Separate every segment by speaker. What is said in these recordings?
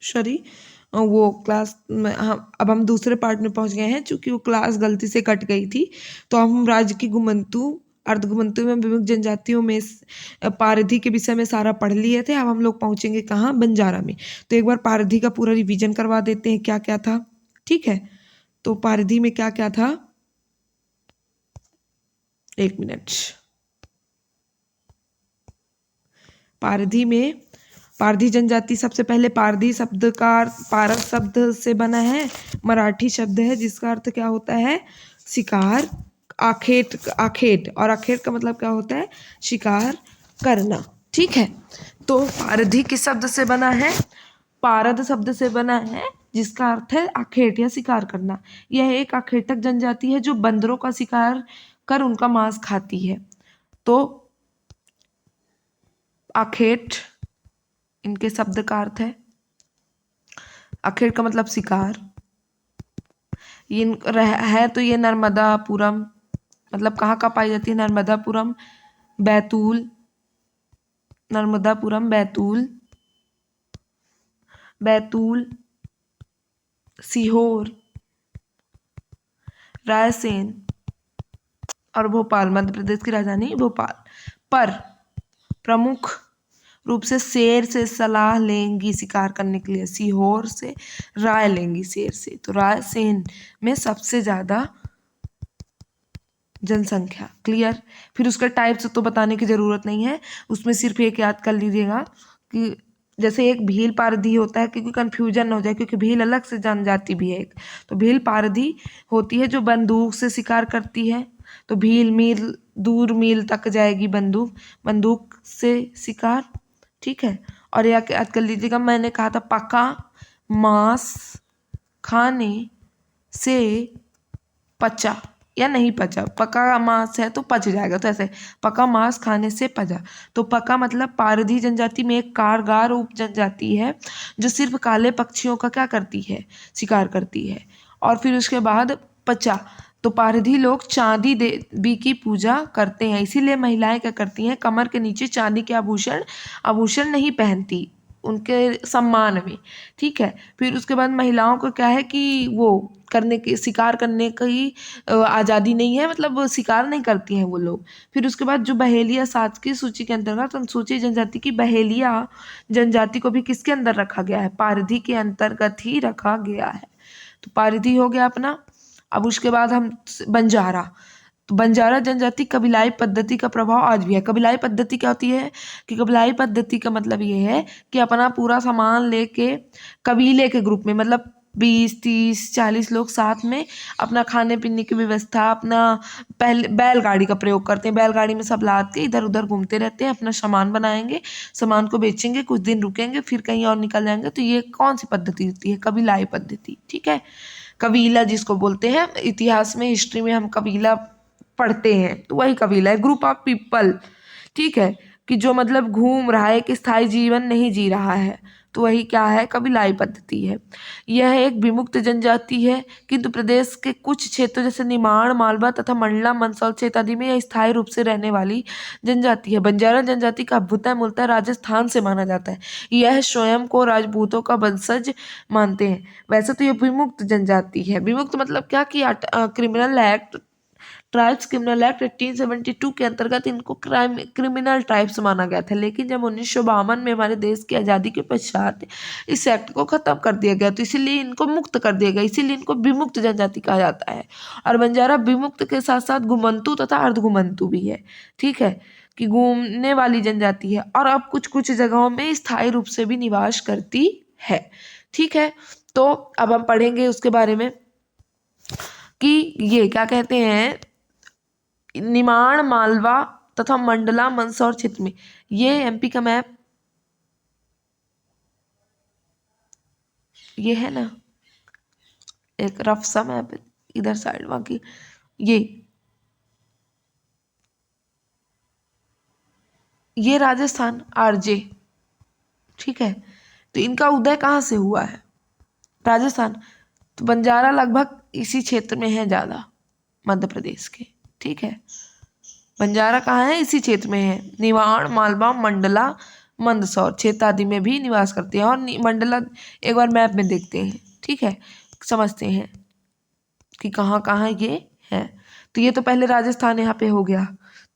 Speaker 1: Sorry, वो class में अब हम दूसरे पार्ट में पहुंच गए हैं। चूंकि वो क्लास गलती से कट गई थी, तो हम राज्य की घुमंतु अर्धघुमंतु में विमुक्त जनजातियों में पारधी के विषय में सारा पढ़ लिए थे। अब हम लोग पहुंचेंगे कहाँ? बंजारा में। तो एक बार पारधी का पूरा रिवीजन करवा देते हैं, क्या क्या था। ठीक है, तो पारधी में क्या क्या था, एक मिनट। पारधी में पारधी जनजाति, सबसे पहले पारधी शब्द का पारस शब्द से बना है, मराठी शब्द है जिसका अर्थ क्या होता है? शिकार। आखेट, आखेट, और आखेट का मतलब क्या होता है? शिकार करना। ठीक है, तो पारधी किस शब्द से बना है? पारद शब्द से बना है, जिसका अर्थ है आखेट या शिकार करना। यह एक आखेटक जनजाति है जो बंदरों का शिकार कर उनका मांस खाती है। तो आखेट इनके शब्द का अर्थ है, आखेट का मतलब शिकार। ये है तो ये नर्मदापुरम, मतलब कहाँ का पाई जाती है? नर्मदापुरम, बैतूल, नर्मदापुरम, बैतूल, बैतूल, सीहोर, रायसेन और भोपाल, मध्य प्रदेश की राजधानी भोपाल पर प्रमुख रूप से शेर से सलाह लेंगी शिकार करने के लिए। सीहोर से राय लेंगी शेर से, तो रायसेन में सबसे ज्यादा जनसंख्या। क्लियर? फिर उसका टाइप्स तो बताने की जरूरत नहीं है, उसमें सिर्फ एक याद कर लीजिएगा कि जैसे एक भील पारधी होता है, क्योंकि कंफ्यूजन न हो जाए, क्योंकि भील अलग से जनजाति भी है एक। तो भील पारधी होती है जो बंदूक से शिकार करती है। तो भील मील, दूर मील तक जाएगी बंदूक, बंदूक से शिकार। ठीक है, और याद कर लीजिएगा, मैंने कहा था पका मांस खाने से पचा या नहीं पचा। पका मांस है तो पच जाएगा, तो ऐसे पका मांस खाने से पचा। तो पका मतलब पारधी जनजाति में एक कारगार उप जनजाति है जो सिर्फ काले पक्षियों का क्या करती है? शिकार करती है। और फिर उसके बाद पचा, तो पारधी लोग चांदी देवी की पूजा करते हैं, इसीलिए महिलाएं क्या करती हैं? कमर के नीचे चांदी के आभूषण आभूषण नहीं पहनती उनके सम्मान में। ठीक है, फिर उसके बाद महिलाओं को क्या है कि वो करने की, शिकार करने की आज़ादी नहीं है, मतलब शिकार नहीं करती हैं वो लोग। फिर उसके बाद जो बहेलिया साज की सूची के अंतर्गत अनुसूचित जनजाति की बहेलिया जनजाति को भी किसके अंदर रखा गया है? पारधी के अंतर्गत ही रखा गया है। तो पारधी हो गया अपना। अब उसके बाद हम बंजारा, तो बंजारा जनजाति कबीलाई पद्धति का प्रभाव आज भी है। कबीलाई पद्धति क्या होती है? कि कबीलाई पद्धति का मतलब ये है कि अपना पूरा सामान लेके कबीले के ग्रुप में, मतलब 20, 30, 40 लोग साथ में अपना खाने पीने की व्यवस्था, अपना पहले बैलगाड़ी का प्रयोग करते हैं। बैलगाड़ी में सब लाद के इधर उधर घूमते रहते हैं, अपना सामान बनाएंगे, सामान को बेचेंगे, कुछ दिन रुकेंगे, फिर कहीं और निकल जाएंगे। तो ये कौन सी पद्धति होती है? कबीलाई पद्धति। ठीक है, कबीला जिसको बोलते हैं, इतिहास में, हिस्ट्री में हम कबीला पढ़ते हैं, तो वही कबीला है, ग्रुप ऑफ पीपल। ठीक है, कि जो मतलब घूम रहा है, एक स्थायी जीवन नहीं जी रहा है, तो वही क्या है? कबीलाई पद्धति है। यह एक विमुक्त जनजाति है, किंतु प्रदेश के कुछ क्षेत्रों जैसे निमाड़, मालवा तथा मंडला, मंदसौर क्षेत्र आदि में यह स्थायी रूप से रहने वाली जनजाति है। बंजारा जनजाति का अभ्युदय मूलतः राजस्थान से माना जाता है। यह स्वयं को राजपूतों का वंशज मानते हैं। वैसे तो ये विमुक्त जनजाति है। विमुक्त मतलब क्या कि criminal act, tribes criminal act 1872 के अंतर्गत इनको क्रिमिनल ट्राइब्स माना गया था। लेकिन जब 1952 में हमारे देश की आज़ादी के पश्चात इस एक्ट को खत्म कर दिया गया, तो इसीलिए इनको मुक्त कर दिया गया, इसीलिए इनको विमुक्त जनजाति कहा जाता है। और बंजारा विमुक्त के साथ साथ घुमंतु तथा अर्धघुमंतु भी है। ठीक है, कि घूमने वाली जनजाति है, और अब कुछ कुछ जगहों में स्थायी रूप से भी निवास करती है। ठीक है, तो अब हम पढ़ेंगे उसके बारे में कि ये क्या कहते हैं, निमाड़, मालवा तथा मंडला, मंदसौर क्षेत्र में। ये एमपी का मैप, ये है ना, एक रफ सा मैप इधर साइड, बाकी ये राजस्थान आरजे। ठीक है, तो इनका उदय कहाँ से हुआ है? राजस्थान। तो बंजारा लगभग इसी क्षेत्र में है ज्यादा, मध्य प्रदेश के। ठीक है, बंजारा कहाँ है? इसी क्षेत्र में है, निवाड़, मालवा, मंडला, मंदसौर क्षेत्र आदि में भी निवास करते हैं। और मंडला एक बार मैप में देखते हैं, ठीक है, समझते हैं कि कहाँ कहाँ ये है। तो ये तो पहले राजस्थान यहाँ पे हो गया,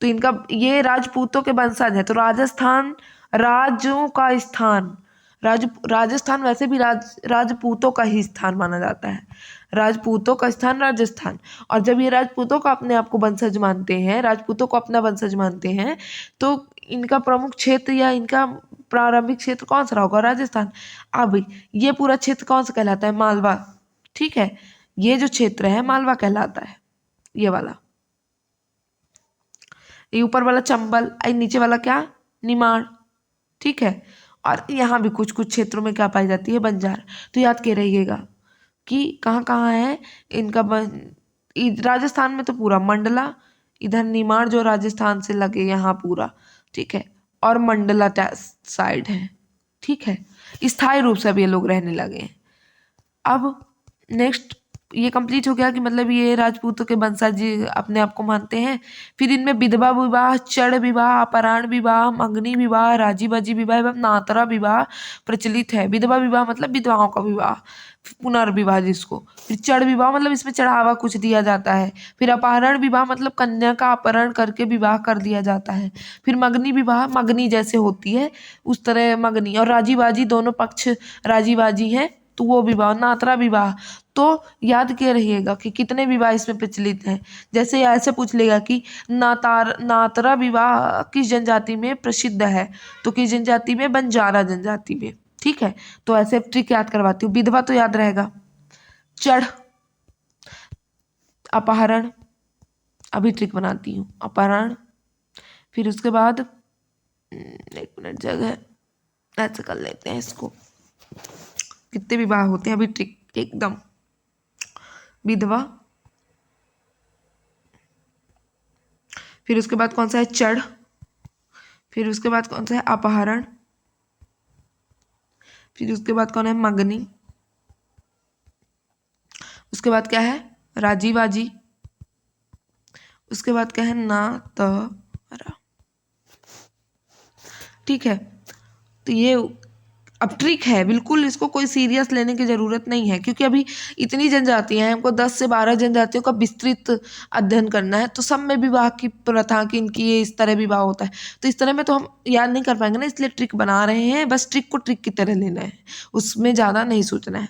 Speaker 1: तो इनका ये राजपूतों के वंशज है। तो राजस्थान राजों का स्थान, राजस्थान वैसे भी राजपूतों का ही स्थान माना जाता है, राजपूतों का स्थान राजस्थान। और जब ये राजपूतों का अपने आप को वंशज मानते हैं, राजपूतों को अपना वंशज मानते हैं, तो इनका प्रमुख क्षेत्र या इनका प्रारंभिक क्षेत्र कौन सा होगा? राजस्थान। अब ये पूरा क्षेत्र कौन सा कहलाता है? मालवा, ठीक है, ये जो क्षेत्र है मालवा कहलाता है, ये वाला। ये ऊपर वाला चंबल, नीचे वाला क्या? निमाड़, ठीक है। और यहाँ भी कुछ कुछ क्षेत्रों में क्या पाई जाती है? बंजार। तो याद के रहिएगा कि कहाँ कहाँ है इनका राजस्थान में तो पूरा मंडला, इधर निमाड़ जो राजस्थान से लगे यहाँ पूरा, ठीक है, और मंडला साइड है, ठीक है। स्थायी रूप से अब ये लोग रहने लगे हैं। अब नेक्स्ट ये कंप्लीट हो गया कि मतलब ये राजपूतों के वंशज अपने आप को मानते हैं। फिर इनमें विधवा विवाह, चढ़ विवाह, अपहरण विवाह, मंगनी विवाह, राजी बाजी विवाह एवं नातरा विवाह प्रचलित है। विधवा विवाह मतलब विधवाओं का विवाह, पुनर्विवाह जिसको। फिर चढ़ विवाह मतलब इसमें चढ़ावा कुछ दिया जाता है। फिर अपहरण विवाह मतलब कन्या का अपहरण करके विवाह कर दिया जाता है। फिर मगनी विवाह, मगनी जैसे होती है उस तरह मगनी। और राजी बाजी, दोनों पक्ष राजी बाजी हैं तो वो विवाह। नातरा विवाह, तो याद के रहिएगा कि कितने विवाह इसमें प्रचलित हैं। जैसे ऐसे पूछ लेगा कि नातरा विवाह किस जनजाति में प्रसिद्ध है, तो किस जनजाति में? बंजारा जनजाति में, ठीक है। तो ऐसे ट्रिक याद करवाती हूँ। विधवा तो याद रहेगा। चढ़, अपहरण, अभी ट्रिक बनाती हूँ। अपहरण, फिर उसके बाद एक मिनट, जगह ऐसे कर लेते हैं इसको, कितने विवाह होते हैं, अभी ट्रिक एकदम। विधवा, फिर उसके बाद कौन सा है? चढ़, फिर उसके बाद कौन सा है? अपहरण, फिर उसके बाद कौन है? मगनी, उसके बाद क्या है? राजी बाजी, उसके बाद क्या है? नातरा, ठीक है। तो ये अब ट्रिक है, बिल्कुल इसको कोई सीरियस लेने की ज़रूरत नहीं है, क्योंकि अभी इतनी जनजातियां हैं, हमको 10 से 12 जनजातियों का विस्तृत अध्ययन करना है। तो सब में विवाह की प्रथा की इनकी ये इस तरह विवाह होता है, तो इस तरह में तो हम याद नहीं कर पाएंगे ना, इसलिए ट्रिक बना रहे हैं। बस ट्रिक को ट्रिक की तरह लेना है, उसमें ज़्यादा नहीं सोचना है।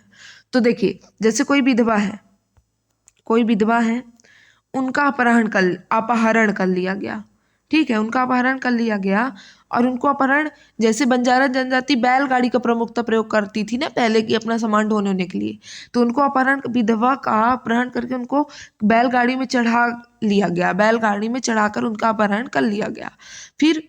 Speaker 1: तो देखिए, जैसे कोई विधवा है, कोई विधवा है, उनका अपहरण कर लिया गया, ठीक है, उनका अपहरण कर लिया गया। और उनको अपहरण, जैसे बंजारा जनजाति बैलगाड़ी का प्रमुखता प्रयोग करती थी ना पहले की अपना सामान ढोने होने के लिए, तो उनको अपहरण, विधवा का अपहरण करके उनको बैलगाड़ी में चढ़ा लिया गया, बैलगाड़ी में चढ़ाकर उनका अपहरण कर लिया गया। फिर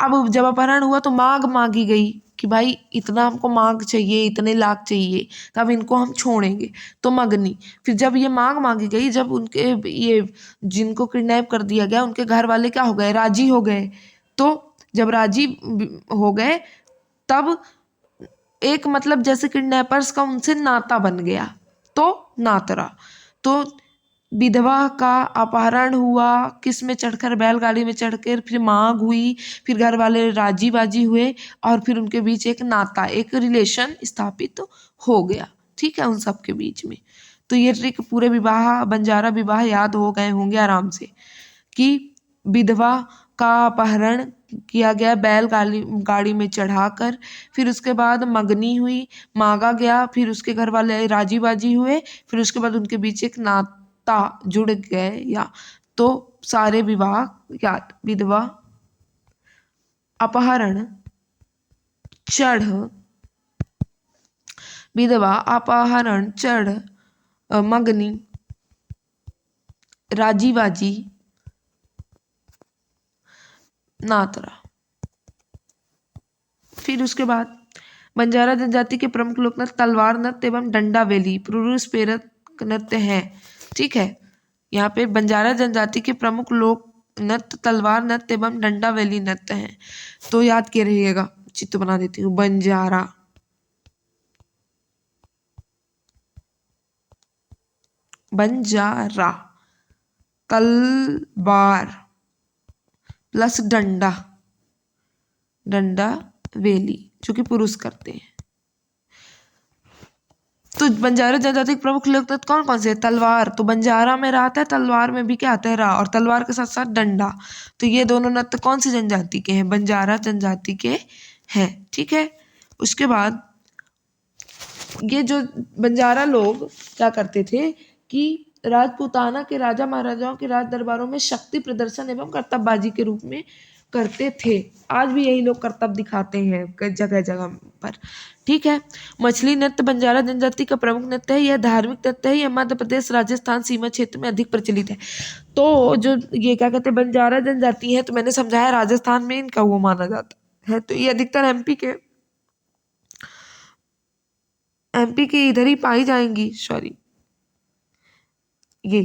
Speaker 1: अब जब अपहरण हुआ तो मांग मांगी गई कि भाई इतना हमको मांग चाहिए, इतने लाख चाहिए, तब इनको हम छोड़ेंगे, तो मगनी। फिर जब ये मांग मांगी गई, जब उनके ये जिनको किडनैप कर दिया गया उनके घर वाले क्या हो गए? राजी हो गए। तो जब राजी हो गए तब एक मतलब जैसे किडनैपर्स का उनसे नाता बन गया, तो नातरा। तो विधवा का अपहरण हुआ, किस में चढ़कर? बैलगाड़ी में चढ़कर। फिर मांग हुई, फिर घर वाले राजी बाजी हुए, और फिर उनके बीच एक नाता, एक रिलेशन स्थापित हो गया, ठीक है, उन सब के बीच में। तो ये ट्रिक पूरे विवाह, बंजारा विवाह याद हो गए होंगे आराम से, कि विधवा का अपहरण किया गया गाड़ी में चढ़ाकर। फिर उसके बाद मगनी हुई, मांगा गया, फिर उसके घर वाले राजी बाजी हुए, फिर उसके बाद उनके बीच एक नाता जुड़ गए, या तो सारे विवाह याद। विधवा, अपहरण, चढ़, विधवा, अपहरण, चढ़, मगनी, राजी बाजी, नातरा। फिर उसके बाद बंजारा जनजाति के प्रमुख लोक नृत्य तलवार नृत्य एवं डंडा वैली पुरुष प्रेरक नृत्य है, ठीक है। यहाँ पे बंजारा जनजाति के प्रमुख लोक नृत्य तलवार नृत्य एवं डंडा वैली नृत्य है। तो याद के रहिएगा, चित्र बना देती हूँ। बंजारा, बंजारा, तलवार प्लस डंडा, डंडा वेली जो कि पुरुष करते हैं। तो बंजारा जनजाति के प्रमुख लोक नृत्य कौन कौन से है? तलवार, तो बंजारा में रहा आता है, तलवार में भी क्या आता है? रा, और तलवार के साथ साथ डंडा। तो ये दोनों नृत्य कौन सी जनजाति के हैं? बंजारा जनजाति के हैं। ठीक है। उसके बाद ये जो बंजारा लोग क्या करते थे कि राजपूताना के राजा महाराजाओं के राज दरबारों में शक्ति प्रदर्शन एवं कर्तव्यबाजी के रूप में करते थे। आज भी यही लोग कर्तव्य दिखाते हैं जगह जगह पर। ठीक है। मछली नृत्य बंजारा जनजाति का प्रमुख नृत्य है। यह धार्मिक नृत्य है। यह मध्य प्रदेश राजस्थान सीमा क्षेत्र में अधिक प्रचलित है। तो जो ये क्या कहते हैं बंजारा जनजाति है, तो मैंने समझाया राजस्थान में इनका वो माना जाता है। तो ये अधिकतर एमपी के इधर ही पाई जाएंगी। सॉरी, ये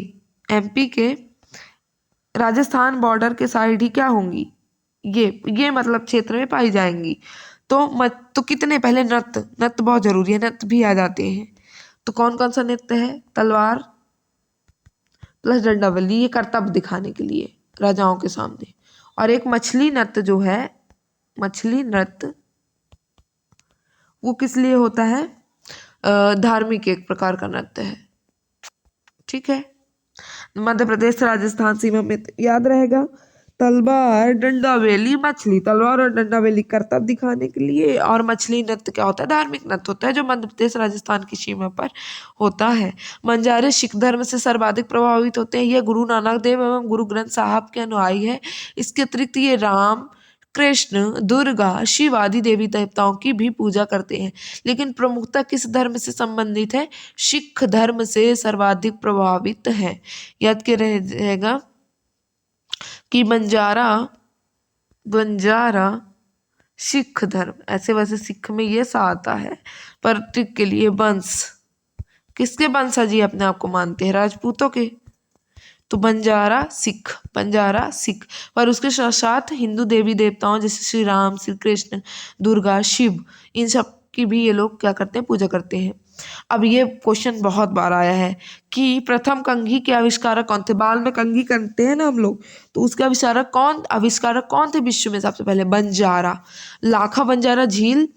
Speaker 1: एमपी के राजस्थान बॉर्डर के साइड ही क्या होंगी, ये मतलब क्षेत्र में पाई जाएंगी। तो कितने पहले नृत्य बहुत जरूरी है, नृत्य भी आ जाते हैं। तो कौन कौन सा नृत्य है? तलवार प्लस डंडावली, ये कर्तव्य दिखाने के लिए राजाओं के सामने। और एक मछली नृत्य जो है, मछली नृत्य वो किस लिए होता है? धार्मिक एक प्रकार का नृत्य है। ठीक है। मध्य प्रदेश राजस्थान सीमा में याद रहेगा। तलवार डंडावेली मछली, तलवार और डंडावेली कर्तव्य दिखाने के लिए, और मछली नृत्य क्या होता है? धार्मिक नृत्य होता है जो मध्य प्रदेश राजस्थान की सीमा पर होता है। बंजारे सिख धर्म से सर्वाधिक प्रभावित होते हैं। यह गुरु नानक देव एवं गुरु ग्रंथ साहब के अनुयायी है। इसके अतिरिक्त ये राम, कृष्ण, दुर्गा, शिव आदि देवी देवताओं की भी पूजा करते हैं। लेकिन प्रमुखता किस धर्म से संबंधित है? सिख धर्म से सर्वाधिक प्रभावित है। याद के रहेगा कि बंजारा सिख धर्म, ऐसे वैसे सिख में ये सा आता है, पर टिक के लिए वंश, किसके वंशज अपने आप को मानते हैं? राजपूतों के। तो बंजारा सिख पर उसके साथ साथ हिंदू देवी देवताओं जैसे श्री राम, श्री कृष्ण, दुर्गा, शिव, इन सब की भी ये लोग क्या करते हैं? पूजा करते हैं। अब ये क्वेश्चन बहुत बार आया है कि प्रथम कंघी के आविष्कारक कौन थे? बाल में कंघी करते हैं ना हम लोग, तो उसके आविष्कारक कौन थे विश्व में सबसे पहले? बंजारा। लाखा बंजारा झील,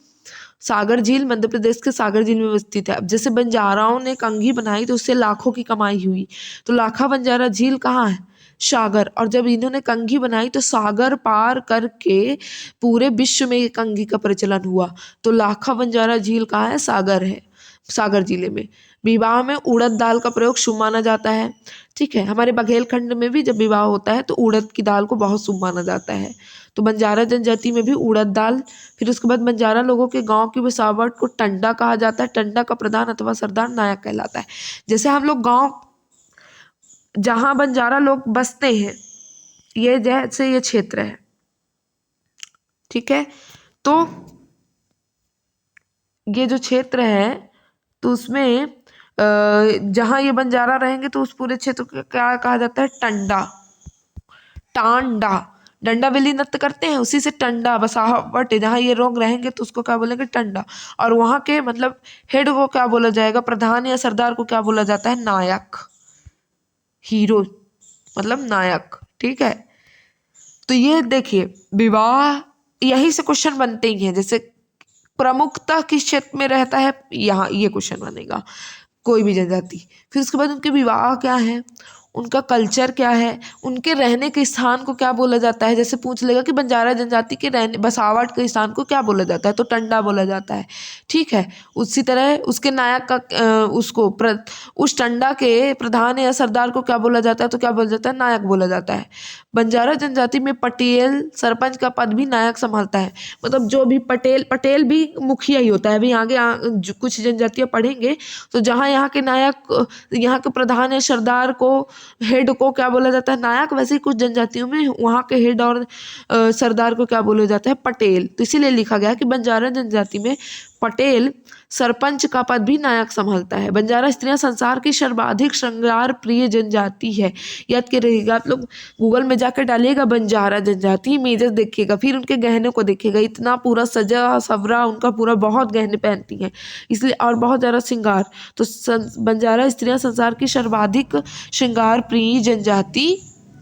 Speaker 1: सागर झील मध्य प्रदेश के सागर झील में स्थित है। अब जैसे बंजाराओं ने कंघी बनाई तो उससे लाखों की कमाई हुई, तो लाखा बंजारा झील कहाँ है? सागर। और जब इन्होंने कंघी बनाई तो सागर पार करके पूरे विश्व में कंघी का प्रचलन हुआ। तो लाखा बंजारा झील कहाँ है? सागर है, सागर जिले में। विवाह में उड़द दाल का प्रयोग शुभ माना जाता है। ठीक है। हमारे बघेलखंड में भी जब विवाह होता है तो उड़द की दाल को बहुत शुभ माना जाता है। तो बंजारा जनजाति में भी उड़द दाल। फिर उसके बाद बंजारा लोगों के गांव की बसावट को टंडा कहा जाता है। टंडा का प्रधान अथवा सरदार नायक कहलाता है। जैसे हम लोग गांव जहां बंजारा लोग बसते हैं, ये जैसे ये क्षेत्र है, ठीक है, तो ये जो क्षेत्र है तो उसमें जहां ये बंजारा रहेंगे तो उस पूरे क्षेत्र को क्या कहा जाता है? टांडा। डंडावेली नृत्य करते हैं, उसी से टंडा बसावट जहाँ ये लोग रहेंगे तो उसको क्या बोलेंगे? टंडा। और वहाँ के मतलब हेड को क्या बोला जाएगा? प्रधान या सरदार को क्या बोला जाता है? नायक। हीरो मतलब नायक। ठीक है। तो ये देखिए विवाह, यही से क्वेश्चन बनते ही हैं। जैसे प्रमुखता किस क्षेत्र में रहता है, यहाँ ये क्वेश्चन बनेगा कोई भी जनजाति। फिर उसके बाद उनके विवाह क्या है, उनका कल्चर क्या है, उनके रहने के स्थान को क्या बोला जाता है। जैसे पूछ लेगा कि बंजारा जनजाति के रहने बसावट के स्थान को क्या बोला जाता है, तो टंडा बोला जाता है। ठीक है। उसी तरह उसके नायक का उस टंडा के प्रधान या सरदार को क्या बोला जाता है, तो क्या बोला जाता है? नायक बोला जाता है। बंजारा जनजाति में पटेल सरपंच का पद भी नायक संभालता है। मतलब जो भी पटेल भी मुखिया ही होता है। अभी आगे कुछ जनजातियाँ पढ़ेंगे तो जहाँ यहाँ के नायक, यहाँ के प्रधान या सरदार को, हेड को क्या बोला जाता है? नायक। वैसे ही कुछ जनजातियों में वहाँ के हेड और सरदार को क्या बोला जाता है? पटेल। तो इसीलिए लिखा गया कि बंजारा जनजाति में पटेल सरपंच का पद भी नायक संभालता है। बंजारा स्त्रियां संसार की सर्वाधिक श्रृंगार प्रिय जनजाति है। याद के रहेगा, आप लोग गूगल में जाकर डालिएगा बंजारा जनजाति, इमेजेस देखिएगा, फिर उनके गहने को देखिएगा, इतना पूरा सजा सवरा उनका पूरा, बहुत गहने पहनती हैं इसलिए, और बहुत ज़्यादा श्रृंगार। तो बंजारा स्त्रियां संसार की सर्वाधिक श्रृंगार प्रिय जनजाति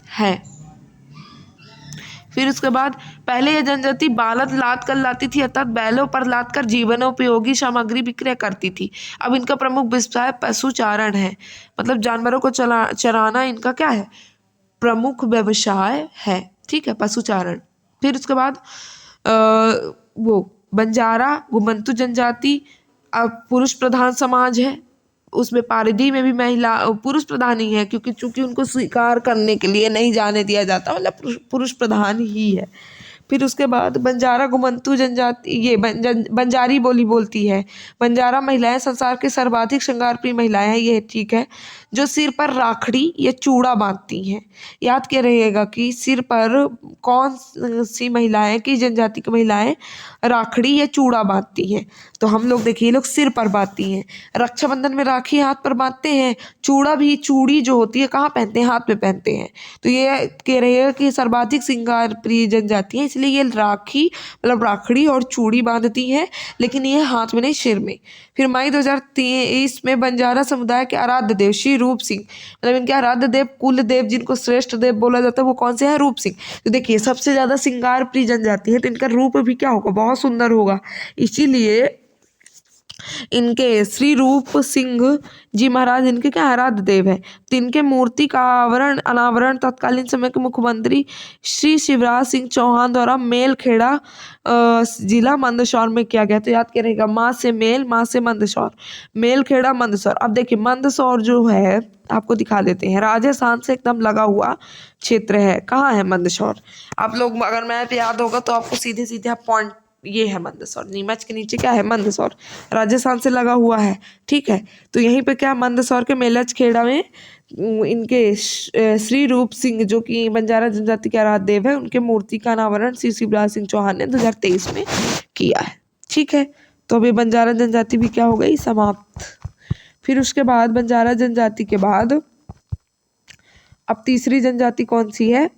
Speaker 1: है। फिर उसके बाद पहले यह जनजाति बालद लाद कर लाती थी, अर्थात बैलों पर लाद कर जीवनोपयोगी सामग्री विक्रय करती थी। अब इनका प्रमुख व्यवसाय पशुचारण है, मतलब जानवरों को चराना इनका क्या है, प्रमुख व्यवसाय है। ठीक है, पशुचारण। फिर उसके बाद वो बंजारा घुमंतु जनजाति अब पुरुष प्रधान समाज है, उसमें पारडी में भी महिला पुरुष प्रधान ही है, क्योंकि चूंकि उनको स्वीकार करने के लिए नहीं जाने दिया जाता, मतलब पुरुष प्रधान ही है। फिर उसके बाद बंजारा घुमंतु जनजाति ये बंजारी बोली बोलती है। बंजारा महिलाएं संसार के सर्वाधिक श्रृंगार प्रिय महिलाएं हैं, ये ठीक है, जो सिर पर राखड़ी या चूड़ा बांधती हैं। याद क्या रहेगा कि सिर पर कौन सी महिलाएं, की जनजाति की महिलाएं राखड़ी या चूड़ा बांधती हैं, तो हम लोग देखिए ये लोग सिर पर बांधती हैं। रक्षाबंधन में राखी हाथ पर बांधते हैं, चूड़ा भी, चूड़ी जो होती है कहाँ पहनते हैं, हाथ में पहनते हैं। तो ये कह रहे हैं कि सर्वाधिक श्रृंगार प्रिय जनजाति है, इसलिए ये राखी मतलब राखड़ी और चूड़ी बांधती है, लेकिन ये हाथ में नहीं, सिर में। फिर मई 2023 में बंजारा समुदाय के आराध्य देव श्री रूप सिंह, मतलब इनके आराध्य देव, कुल देव जिनको श्रेष्ठ देव बोला जाता है, वो कौन से हैं, रूप सिंह। तो देखिए सबसे ज्यादा श्रृंगार प्रिय जनजाति है, तो इनका रूप भी क्या होगा, बहुत सुंदर होगा, इसीलिए इनके श्री रूप सिंह जी महाराज इनके क्या आराध्य देव है। तो इनके मूर्ति का अनावरण तत्कालीन समय के मुख्यमंत्री श्री शिवराज सिंह चौहान द्वारा मेलखेड़ा जिला मंदसौर में किया गया। तो याद करेगा, माँ से मेल, माँ से मंदसौर, मेलखेड़ा मंदसौर। अब देखिए मंदसौर जो है आपको दिखा देते हैं, राजस्थान से एकदम लगा हुआ क्षेत्र है। कहाँ है मंदसौर, आप लोग अगर मैप याद होगा तो आपको सीधे सीधे आप पॉइंट, ये है मंदसौर, नीमच के नीचे क्या है, मंदसौर, राजस्थान से लगा हुआ है। ठीक है, तो यहीं पे क्या, मंदसौर के मेलच खेड़ा में इनके श्री रूप सिंह जो कि बंजारा जनजाति के आराध्य देव है, उनके मूर्ति का अनावरण श्री शिवराज सिंह चौहान ने 2023 में किया है। ठीक है, तो अभी बंजारा जनजाति भी क्या हो गई, समाप्त। फिर उसके बाद बंजारा जनजाति के बाद अब तीसरी जनजाति कौन सी है,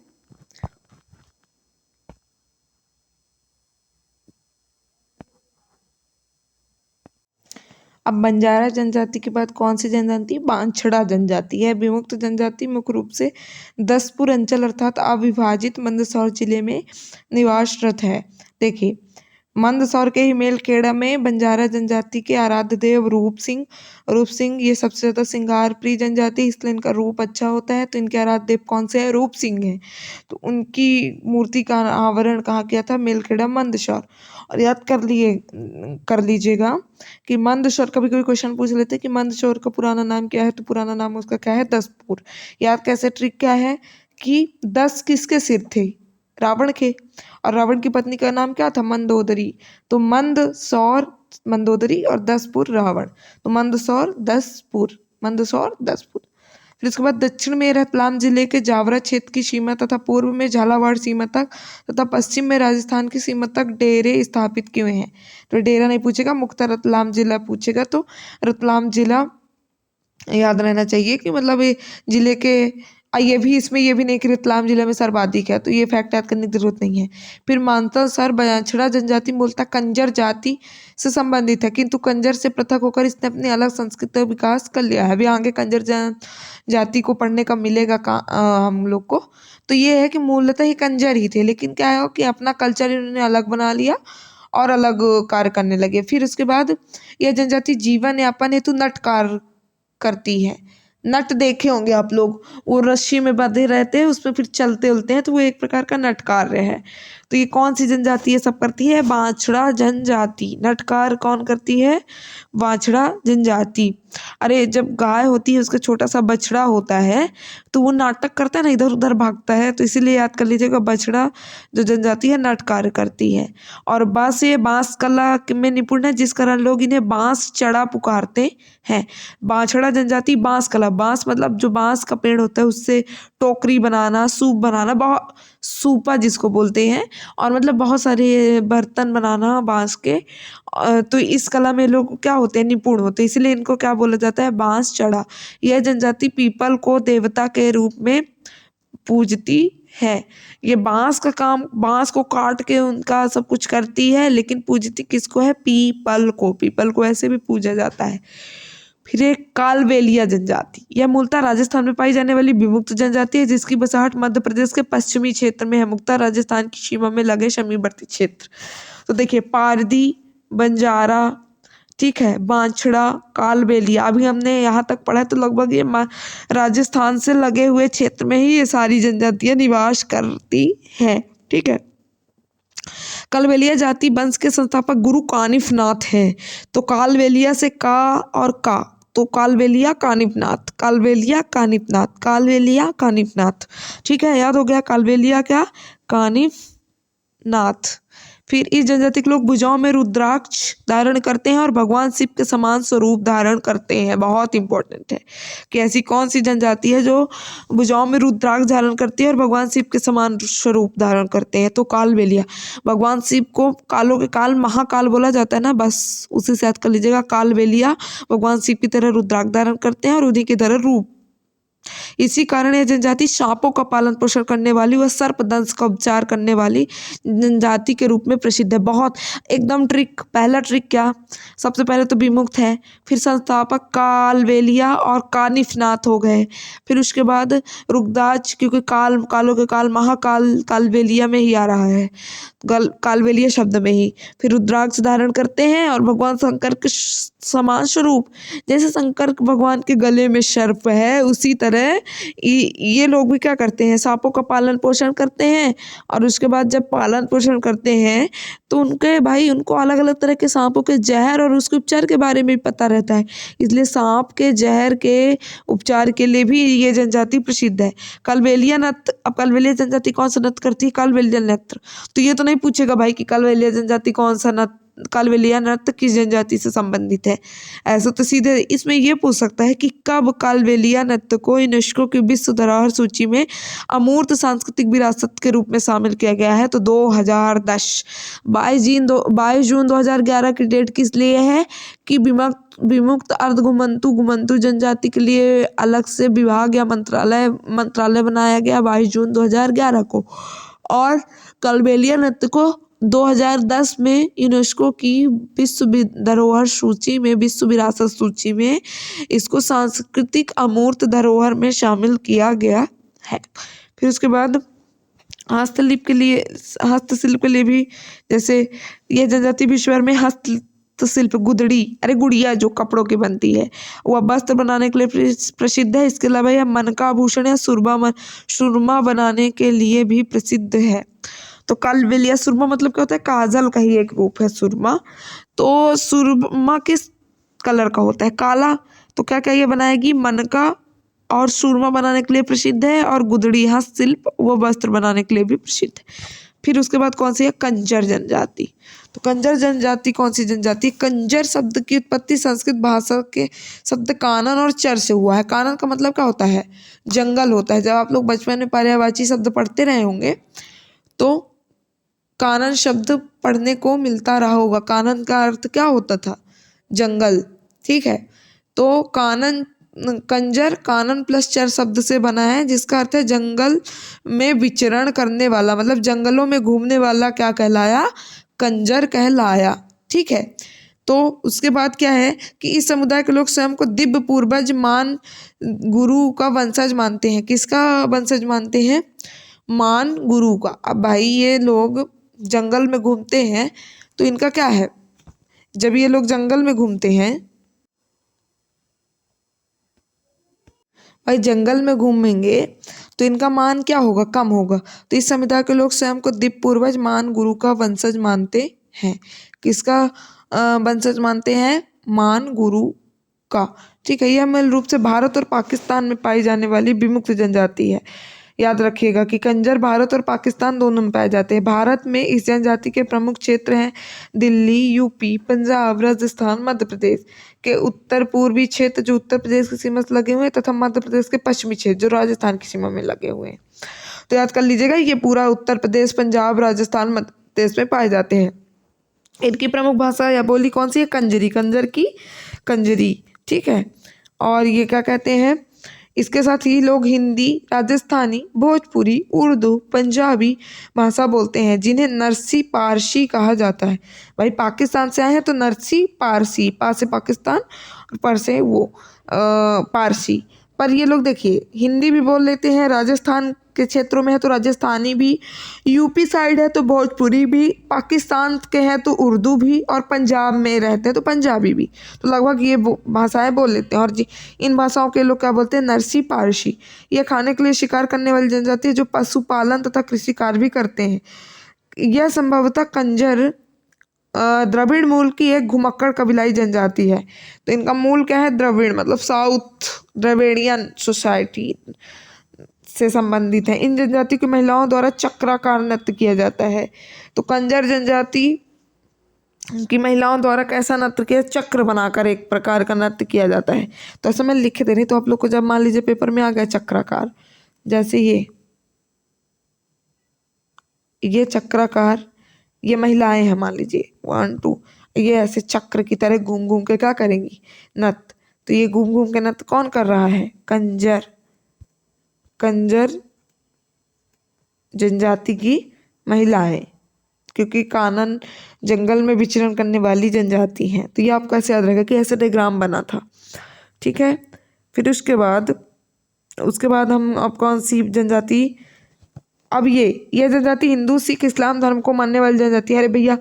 Speaker 1: अब बंजारा जनजाति के बाद कौन सी जनजाति, बांछड़ा जनजाति है। विमुक्त जनजाति मुख्य रूप से दसपुर अंचल अर्थात अविभाजित मंदसौर जिले में निवासरत है। देखिए मंदसौर के ही मेलखेड़ा में बंजारा जनजाति के आराध्य देव रूप सिंह ये सबसे ज्यादा श्रृंगार प्रिय जनजाति, इसलिए इनका रूप अच्छा होता है। तो इनके आराध्य देव कौन से है, रूप सिंह है। तो उनकी मूर्ति का अनावरण कहाँ किया था, मेलखेड़ा मंदसौर। और याद कर लीजिएगा कि मंदसौर, कभी कभी क्वेश्चन पूछ लेते हैं कि मंदसौर का पुराना नाम क्या है, तो पुराना नाम उसका क्या है, दसपुर। याद कैसे, ट्रिक क्या है कि 10 किसके सिर थे, रावण के, और रावण की पत्नी का नाम क्या था, मंदोदरी। तो मंदसौर मंदोदरी और दसपुर रावण, तो मंदसौर दसपुर, मंदसौर दसपुर। फिर उसके बाद दक्षिण में रतलाम जिले के जावरा क्षेत्र की सीमा तथा पूर्व में झालावाड़ सीमा तक तथा पश्चिम में राजस्थान की सीमा तक डेरे स्थापित किए हुए हैं। तो डेरा नहीं पूछेगा, मुख्यतः रतलाम जिला पूछेगा। तो रतलाम जिला याद रहना चाहिए कि मतलब ये जिले के, ये भी इसमें ये भी नहीं कि रतलाम जिले में सर्वाधिक है, तो ये फैक्ट याद करने की जरूरत नहीं है। फिर मानसर बांछड़ा जनजाति मूलतः कंजर जाति से संबंधित है, किंतु कंजर से पृथक होकर इसने अपने अलग संस्कृति का विकास कर लिया है। अभी आगे कंजर जाति को पढ़ने का मिलेगा हम लोग को। तो ये है कि मूलतः ही कंजर ही थे, लेकिन क्या है कि अपना कल्चर इन्होंने अलग बना लिया और अलग कार्य करने लगे। फिर उसके बाद यह जनजाति जीवन यापन हेतु नट कार्य करती है। नट देखे होंगे आप लोग, वो रस्सी में बंधे रहते हैं, उसमें फिर चलते उलते हैं, तो वो एक प्रकार का नट कार्य है। तो ये कौन सी जनजाति है, सब करती है, बांछड़ा जनजाति। नटकार कौन करती है, बांछड़ा जनजाति। अरे जब गाय होती है उसका छोटा सा बछड़ा होता है, तो वो नाटक करता है ना, इधर उधर भागता है, तो इसीलिए याद कर लीजिएगा बछड़ा जो जनजाति है नट कार्य करती है। और ये बांस कला में निपुण है, जिस कारण लोग इन्हें बांस चढ़ा पुकारते हैं। बांछड़ा जनजाति बांस कला, बांस मतलब जो बांस का पेड़ होता है उससे टोकरी बनाना, सूप बनाना, बहुत सूपा जिसको बोलते हैं, और मतलब बहुत सारे बर्तन बनाना बांस के। तो इस कला में लोग क्या होते हैं, निपुण होते हैं, इसलिए इनको क्या बोला जाता है, बांस चढ़ा। यह जनजाति पीपल को देवता के रूप में पूजती है। ये बांस का काम, बांस को काट के उनका सब कुछ करती है, लेकिन पूजती किसको है, पीपल को। पीपल को ऐसे भी पूजा जाता है। फिर एक कालबेलिया जनजाति, यह मूलतः राजस्थान में पाई जाने वाली विमुक्त जनजाति है जिसकी बसाहट मध्य प्रदेश के पश्चिमी क्षेत्र में है, मुख्यतः राजस्थान की सीमा में लगे समीपवर्ती क्षेत्र। तो देखिए पारदी, बंजारा, ठीक है, बांछड़ा, कालबेलिया, अभी हमने यहाँ तक पढ़ा है, तो लगभग ये राजस्थान से लगे हुए क्षेत्र में ही ये सारी जनजातियां निवास करती हैं, ठीक है। कालबेलिया जाति वंश के संस्थापक गुरु कानिफ नाथ हैं। तो कालबेलिया से का और का, तो कालबेलिया कानिफनाथ, कालबेलिया कानिफनाथ, कालबेलिया कानिफनाथ, ठीक है, याद हो गया। कालबेलिया क्या, कानिफनाथ। फिर इस जनजाति के लोग भुजाओं में रुद्राक्ष धारण करते हैं और भगवान शिव के समान स्वरूप धारण करते हैं। बहुत इंपॉर्टेंट है कि ऐसी कौन सी जनजाति है जो भुजाओं में रुद्राक्ष धारण करती है और भगवान शिव के समान स्वरूप धारण करते हैं। तो कालबेलिया, भगवान शिव को कालों के काल महाकाल बोला जाता है ना, बस उसी से याद कर लीजिएगा। कालबेलिया भगवान शिव की तरह रुद्राक्ष धारण करते हैं और उन्हीं की तरह रूप। इसी कारण यह जनजाति सांपों का पालन पोषण करने वाली व सर्पदंश का उपचार करने वाली जनजाति के रूप में प्रसिद्ध है। बहुत एकदम ट्रिक, पहला ट्रिक क्या, सबसे पहले तो विमुक्त है, फिर संस्थापक कालबेलिया और कानिफनाथ हो गए, फिर उसके बाद रुद्राक्ष, क्योंकि कालों के काल महाकाल कालबेलिया में ही आ रहा है, कालबेलिया शब्द में ही, फिर रुद्राक्ष धारण करते हैं और भगवान शंकर के समान स्वरूप, जैसे शंकर भगवान के गले में सर्प है उसी तरह ये लोग भी क्या करते हैं, सांपों का पालन पोषण करते हैं। और उसके बाद जब पालन पोषण करते हैं तो उनको अलग अलग तरह के सांपों के जहर और उसके उपचार के बारे में भी पता रहता है, इसलिए सांप के जहर के उपचार के लिए भी ये जनजाति प्रसिद्ध है। कालबेलिया नृत्य, अब कालबेलिया जनजाति कौन सा नृत्य करती है, कालबेलिया नृत्य। तो ये तो नहीं पूछेगा भाई कि कालबेलिया जनजाति कौन सा नृत्य, कालबेलिया नृत्य किस जनजाति से संबंधित है, ऐसा तो सीधे इसमें ये पूछ सकता है कि कब कालबेलिया नृत्य को यूनेस्को की विश्व धरोहर सूची में अमूर्त सांस्कृतिक विरासत के रूप में शामिल किया गया है। तो 2010, 22 जून 2011 की डेट किस लिए है कि विमुक्त अर्धघुमंतु घुमंतु जनजाति के लिए अलग से विभाग या मंत्रालय बनाया गया 22 जून 2011 को। और कालबेलिया नृत्य को 2010 में यूनेस्को की विश्व धरोहर सूची में, विश्व विरासत सूची में इसको सांस्कृतिक अमूर्त धरोहर में शामिल किया गया है। फिर उसके बाद हस्तशिल्प के लिए भी, जैसे यह जनजाति विश्व भर में हस्तशिल्प गुड़िया जो कपड़ों की बनती है वह वस्त्र बनाने के लिए प्रसिद्ध है। इसके अलावा यह मन का आभूषण या सुरमा बनाने के लिए भी प्रसिद्ध है। तो कालबेलिया, सुरमा मतलब क्या होता है, काजल का ही एक रूप है सुरमा। तो सुरमा किस कलर का होता है, काला। तो क्या क्या ये बनाएगी, मन का और सुरमा बनाने के लिए प्रसिद्ध है, और गुदड़ी हस्तशिल्प वो वस्त्र बनाने के लिए भी प्रसिद्ध है। फिर उसके बाद कौन सी है, कंजर जनजाति। तो कंजर जनजाति कौन सी जनजाति, कंजर शब्द की उत्पत्ति संस्कृत भाषा के शब्द कानन और चर से हुआ है। कानन का मतलब क्या होता है, जंगल होता है। जब आप लोग बचपन में पर्यायवाची शब्द पढ़ते रहे होंगे तो कानन शब्द पढ़ने को मिलता रहा होगा। कानन का अर्थ क्या होता था, जंगल, ठीक है। तो कंजर कानन प्लस चर शब्द से बना है जिसका अर्थ है जंगल में विचरण करने वाला, मतलब जंगलों में घूमने वाला क्या कहलाया, कंजर कहलाया, ठीक है। तो उसके बाद क्या है कि इस समुदाय के लोग स्वयं को दिव्य पूर्वज मान गुरु का वंशज मानते हैं। किसका वंशज मानते हैं, मान गुरु का। अब भाई ये लोग जंगल में घूमते हैं तो इनका क्या है, जब ये लोग जंगल में घूमते हैं, भाई जंगल में घूमेंगे तो इनका मान क्या होगा, कम होगा। तो इस समुदाय के लोग स्वयं को दिव्य पूर्वज मान गुरु का वंशज मानते हैं। किसका वंशज मानते हैं, मान गुरु का, ठीक है। यह मूल रूप से भारत और पाकिस्तान में पाई जाने वाली विमुक्त जनजाति है। याद रखिएगा कि कंजर भारत और पाकिस्तान दोनों में पाए जाते हैं। भारत में इस जनजाति के प्रमुख क्षेत्र हैं दिल्ली, यूपी, पंजाब, राजस्थान, मध्य प्रदेश के उत्तर पूर्वी क्षेत्र जो उत्तर प्रदेश की सीमा से लगे हुए हैं, तथा मध्य प्रदेश के पश्चिमी क्षेत्र जो राजस्थान की सीमा में लगे हुए हैं। तो याद कर लीजिएगा ये पूरा उत्तर प्रदेश, पंजाब, राजस्थान, मध्य प्रदेश में पाए जाते हैं। इनकी प्रमुख भाषा या बोली कौन सी है, कंजरी, कंजर की कंजरी, ठीक है। और ये क्या कहते हैं, इसके साथ ही लोग हिंदी, राजस्थानी, भोजपुरी, उर्दू, पंजाबी भाषा बोलते हैं, जिन्हें नरसी पारसी कहा जाता है। भाई पाकिस्तान से आए हैं तो नरसी पारसी, पा से पाकिस्तान और पर से वो पारसी। पर ये लोग देखिए हिंदी भी बोल लेते हैं, राजस्थान के क्षेत्रों में है तो राजस्थानी भी, यूपी साइड है तो भोजपुरी भी, पाकिस्तान के हैं तो उर्दू भी, और पंजाब में रहते हैं तो पंजाबी भी। तो लगभग ये भाषाएं बोल लेते हैं। और जी इन भाषाओं के लोग क्या बोलते हैं, नरसी पारसी। यह खाने के लिए शिकार करने वाली जनजाति है जो पशुपालन तथा कृषि कार्य भी करते हैं। यह संभवतः कंजर द्रविड़ मूल की एक घुमक्कड़ कबीलाई जनजाति है। तो इनका मूल क्या है, द्रविड़, मतलब साउथ द्रविड़ियन सोसाइटी से संबंधित है। इन जनजाति की महिलाओं द्वारा चक्राकार नृत्य किया जाता है। तो कंजर जनजाति की महिलाओं द्वारा कैसा नृत्य किया, चक्र बनाकर एक प्रकार का नृत्य किया जाता है। तो ऐसा मैं लिख दे रही, तो आप लोग को जब मान लीजिए पेपर में आ गया चक्राकार, जैसे ये चक्राकार, ये महिलाएं हैं मान लीजिए 1 2, ये ऐसे चक्र की तरह घूम घूम के क्या करेंगी, नृत्य। तो ये घूम घूम के नृत्य कौन कर रहा है, कंजर, कंजर जनजाति की महिलाएं, क्योंकि कानन जंगल में विचरण करने वाली जनजाति हैं। तो ये आपको ऐसे याद रहेगा कि ऐसे डायग्राम बना था, ठीक है। फिर उसके बाद हम अब कौन सी जनजाति, अब ये जनजाति हिंदू, सिख, इस्लाम धर्म को मानने वाली जनजाति है। अरे भैया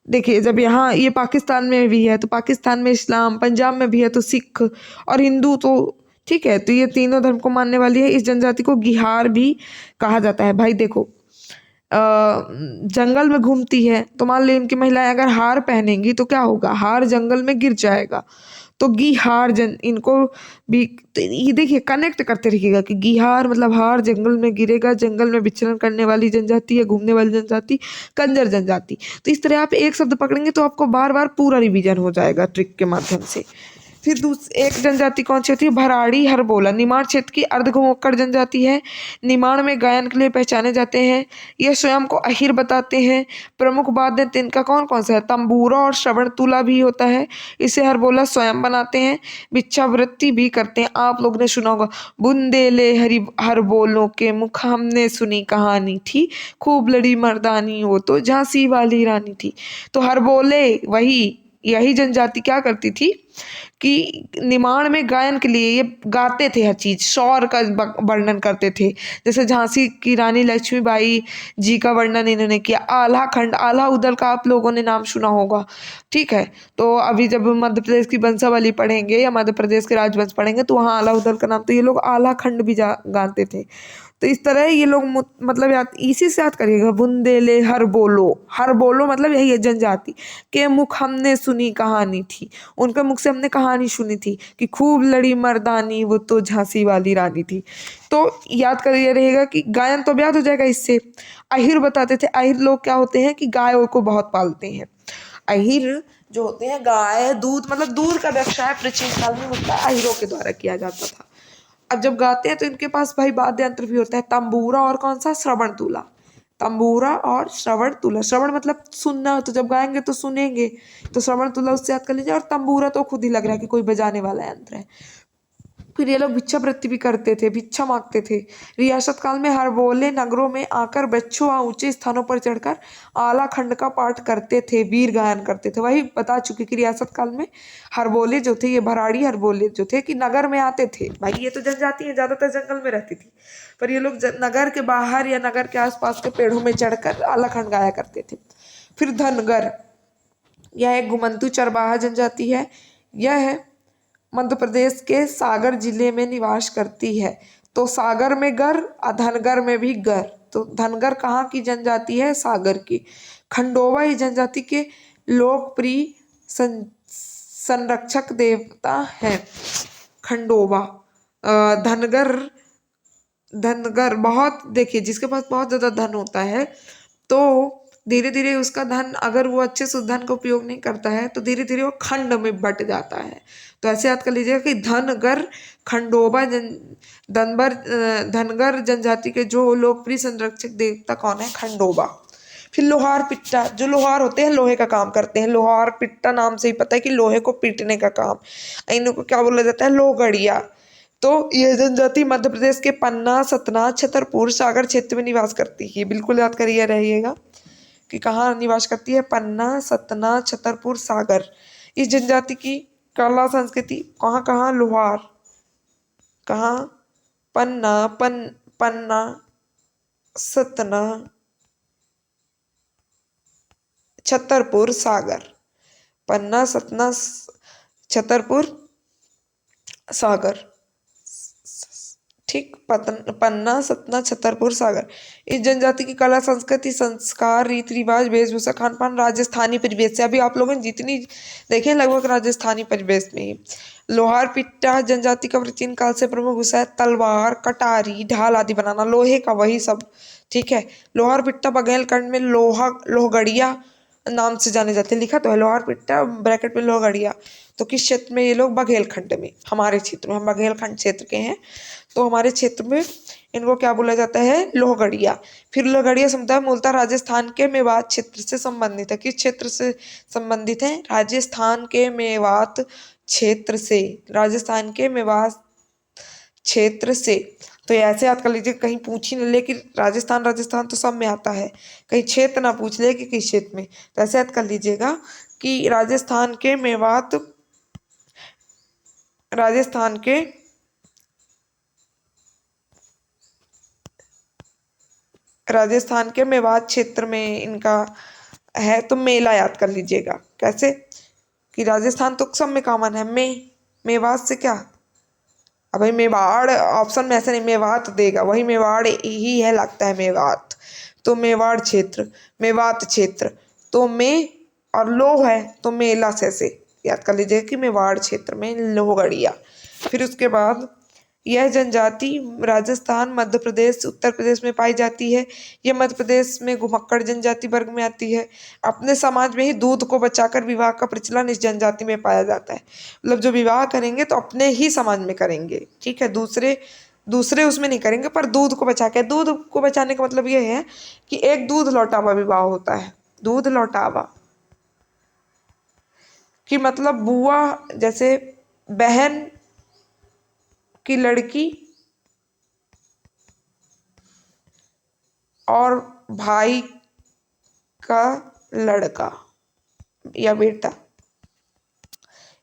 Speaker 1: देखिए, जब यहाँ ये पाकिस्तान में भी है तो पाकिस्तान में इस्लाम, पंजाब में भी है तो सिख और हिंदू, तो ठीक है। तो ये तीनों धर्म को मानने वाली है। इस जनजाति को गिहार भी कहा जाता है। भाई देखो जंगल में घूमती है तो मान लो इनकी महिलाएं अगर हार पहनेंगी तो क्या होगा, हार जंगल में गिर जाएगा। तो गिहार इनको भी, तो ये देखिए कनेक्ट करते रहिएगा कि गिहार मतलब हार जंगल में गिरेगा, जंगल में विचरण करने वाली जनजाति है, घूमने वाली जनजाति, कंजर जनजाति। तो इस तरह आप एक शब्द पकड़ेंगे तो आपको बार बार पूरा रिवीजन हो जाएगा ट्रिक के माध्यम से। फिर एक जनजाति कौन सी होती है, भराड़ी हरबोला, निमाड़ क्षेत्र की अर्धघुमक्कड़ जनजाति है। निमाड़ में गायन के लिए पहचाने जाते हैं। ये स्वयं को अहिर बताते हैं। प्रमुख वाद्य यंत्र इनका कौन कौन सा है, तंबूरा और श्रवण तुला भी होता है। इसे हरबोला स्वयं बनाते हैं, भिक्षावृत्ति भी करते हैं। आप लोग ने सुना होगा, बुंदेले हरबोलों के मुख हमने सुनी कहानी थी, खूब लड़ी मर्दानी वो तो झांसी वाली रानी थी। तो हरबोले यही जनजाति क्या करती थी कि निमाड़ में गायन के लिए ये गाते थे, हर चीज शौर का वर्णन करते थे। जैसे झांसी की रानी लक्ष्मीबाई जी का वर्णन इन्होंने किया। आल्हा खंड, आल्हा उदल का आप लोगों ने नाम सुना होगा, ठीक है। तो अभी जब मध्य प्रदेश की वंशावली पढ़ेंगे या मध्य प्रदेश के राजवंश पढ़ेंगे तो वहाँ आल्हा उदल का नाम, तो ये लोग आल्हा खंड भी गाते थे। तो इस तरह ये लोग मतलब याद, इसी से याद करिएगा, बुंदेले हर बोलो मतलब यही है जनजाति के मुख हमने सुनी कहानी थी, उनके मुख से हमने कहानी सुनी थी कि खूब लड़ी मर्दानी वो तो झांसी वाली रानी थी। तो याद करिए रहेगा कि गायन तो याद हो जाएगा इससे। अहिर बताते थे, अहिर लोग क्या होते हैं कि गायों को बहुत पालते हैं। अहिर जो होते हैं गाय दूध, मतलब दूध का व्यवसाय प्राचीन काल में होता है अहिरों के द्वारा किया जाता था। अब जब गाते हैं तो इनके पास भाई वाद्य यंत्र भी होता है, तंबूरा और कौन सा, श्रवण तुला। तंबूरा और श्रवण तुला, श्रवण मतलब सुनना, तो जब गाएंगे तो सुनेंगे, तो श्रवण तुला उससे याद कर लीजिए। और तंबूरा तो खुद ही लग रहा है कि कोई बजाने वाला यंत्र है। फिर ये लोग भिक्षावृत्ति भी करते थे, भिक्षा मांगते थे। रियासत काल में हरबोले नगरों में आकर बच्चों व ऊंचे स्थानों पर चढ़कर आला खंड का पाठ करते थे, वीर गायन करते थे। वही बता चुकी कि रियासत काल में हरबोले जो थे, ये भराड़ी हरबोले जो थे कि नगर में आते थे। भाई ये तो जनजाति है, ज्यादातर जंगल में रहती थी, पर ये लोग नगर के बाहर या नगर के आसपास के पेड़ों में चढ़कर आला खंड गाया करते थे। फिर धनगर, यह एक घुमंतू चरवाहा जनजाति है। यह मध्य प्रदेश के सागर जिले में निवास करती है। तो सागर में गर और धनगर में भी गर। तो धनगर कहाँ की जनजाति है, सागर की। खंडोबा इस जनजाति के लोकप्रिय संरक्षक देवता है। खंडोबा धनगर बहुत, देखिए जिसके पास बहुत ज्यादा धन होता है तो धीरे धीरे उसका धन, अगर वो अच्छे से उस धन का उपयोग नहीं करता है तो धीरे धीरे वो खंड में बट जाता है। तो ऐसे याद कर लीजिएगा कि धनगर, खंडोबा धनगर जनजाति के जो लोकप्रिय संरक्षक देवता कौन है, खंडोबा। फिर लोहार पिट्टा, जो लोहार होते हैं लोहे का काम करते हैं। लोहार पिट्टा नाम से ही पता है कि लोहे को पीटने का काम। इनको क्या बोला जाता है, लोहगड़िया। तो यह जनजाति मध्य प्रदेश के पन्ना, सतना, छतरपुर, सागर क्षेत्र में निवास करती है। बिल्कुल याद करिए रहिएगा कि कहाँ निवास करती है, पन्ना, सतना, छतरपुर, सागर। इस जनजाति की कला संस्कृति कहाँ कहाँ, लोहार, कहाँ, पन्ना, सतना, छतरपुर, सागर। पन्ना, सतना, छतरपुर, सागर। ठीक, पन्ना, सतना, छतरपुर, सागर। इस जनजाति की कला संस्कृति, संस्कार, रीति रिवाज, वेशभूषा, खान पान राजस्थानी परिवेश से, अभी आप लोगों ने जितनी देखे लगभग राजस्थानी परिवेश में ही। लोहार पिट्टा जनजाति का प्राचीन काल से प्रमुख विषय तलवार, कटारी, ढाल आदि बनाना, लोहे का वही सब। ठीक है। लोहार पिट्टा बघेलखंड में लोहगड़िया नाम से जाने जाते हैं। लिखा तो है लोहार पिट्टा ब्रैकेट में लोहगड़िया। तो किस क्षेत्र में ये लोग, बघेलखंड में, हमारे क्षेत्र में, हम बघेलखंड क्षेत्र के हैं, तो हमारे क्षेत्र में इनको क्या बोला जाता है, लोहगड़िया। फिर लोहगड़िया समुदाय मूलतः राजस्थान के मेवात क्षेत्र से संबंधित है। किस क्षेत्र से संबंधित है, राजस्थान के मेवात क्षेत्र से, राजस्थान के मेवात क्षेत्र से। तो ऐसे याद कर लीजिए, कहीं पूछ ही न ले कि राजस्थान, राजस्थान तो सब में आता है, कहीं क्षेत्र ना पूछ ले कि किस क्षेत्र में, तो ऐसे याद कर लीजिएगा कि राजस्थान के मेवात, राजस्थान के मेवात क्षेत्र में इनका है। तो मेला याद कर लीजिएगा, कैसे कि राजस्थान तो सब में कॉमन है, मेवात से क्या, अब भाई मेवाड़ ऑप्शन में ऐसे नहीं, मेवात देगा, वही मेवाड़ ही है, लगता है मेवात। तो मेवाड़ क्षेत्र, मेवात क्षेत्र, तो और लो है तो मेला से याद कर लीजिएगा कि मेवाड़ क्षेत्र में लोहगड़िया। फिर उसके बाद यह जनजाति राजस्थान, मध्य प्रदेश, उत्तर प्रदेश में पाई जाती है। यह मध्य प्रदेश में घुमक्कड़ जनजाति वर्ग में आती है। अपने समाज में ही दूध को बचाकर विवाह का प्रचलन इस जनजाति में पाया जाता है। मतलब जो विवाह करेंगे तो अपने ही समाज में करेंगे, ठीक है, दूसरे उसमें नहीं करेंगे, पर दूध को बचा के, दूध को बचाने का मतलब ये है कि एक दूध लौटावा विवाह होता है। दूध लौटावा कि मतलब बुआ, जैसे बहन की लड़की और भाई का लड़का या बेटा,